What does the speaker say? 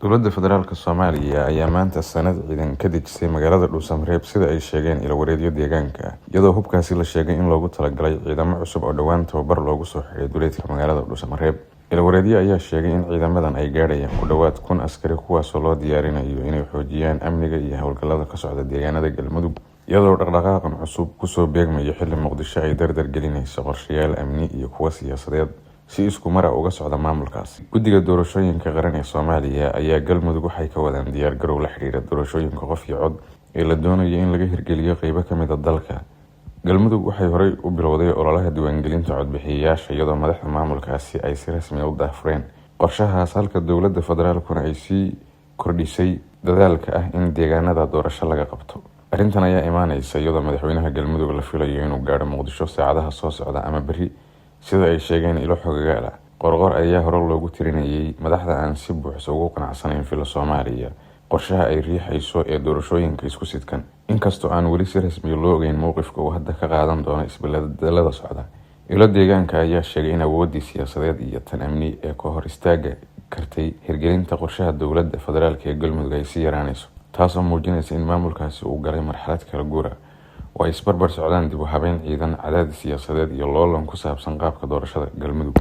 dowladda federaalka Soomaaliya ayaa maanta sanad ciidan ka dejisay magaalada Dhuusamreeb sida ay sheegeen ilo wareedyo deegaanka ah, iyadoo hubkaasi la sheegay in loogu talagalay ciidamo cusub oo dhawaan tababar loogu soo xiray duleedka magaalada Dhuusamreeb. Ilo wareedyo ayaa sheegay in ciidamadan ay gaadhayaan ku dhawaad 1,000 askari kuwaasoo loo diyaarinayo inay xoojiyaan amniga iyo hawlgallada ka socda deegaanada Galmudug, iyadoo dhaqdhaqaaqan cusub kusoo beegmayo xilli Muqdisho ay dardar gelinayso qorshayaal amni iyo kuwa siyaasadeed si isku mar ah uga socda maamulkaasi. Guddiga doorashooyinka qaran ee Soomaaliya ayaa Galmudug waxay ka wadaan diyaar garow la xiriira doorashooyinka qof iyo cod ee la doonayo in laga hirgeliyo qaybo ka mid ah dalka. Galmudug waxay horey u bilowday ololaha diiwaangelinta codbixiyayaasha iyadoo madaxda maamulkaasi ay si rasmi ah u daahfureen qorshahaas, halka dowladda federaalkuna ay sii kordhisay dadaalka ah in deegaanada doorasho laga qabto. Arrintan ayaa imaanaysa iyadoo madaxweynaha Galmudug la filayo inuu gaadho Muqdisho saacadaha soo socda ama berri, sida ay sheegeen ilo xogayaal ah. Qorqor ayaa hore loogu tirinayay madaxda aan si buuxda ugu qanacsanayn fila Soomaaliya qorshaha ay riixayso ee doorashooyinka isku sidkan, inkastoo aan weli si rasmi loo ogeyn mowqifka uu hadda ka qaadan doono isbedelada socda. Ilo deegaanka ayaa sheegay in awoodii siyaasadeed iyo tan amni ee ka hor istaaga kartay hirgelinta qorshaha dowladda federaalka ee Galmudug ay sii yaraanayso, taasoo muujinaysa in maamulkaasi uu galay marxalad kala guur ah oo ay isbarbar socdaan dib u habeyn ciidan, cadaadis siyaasadeed iyo loolan ku saabsan qaabka doorashada Galmudug.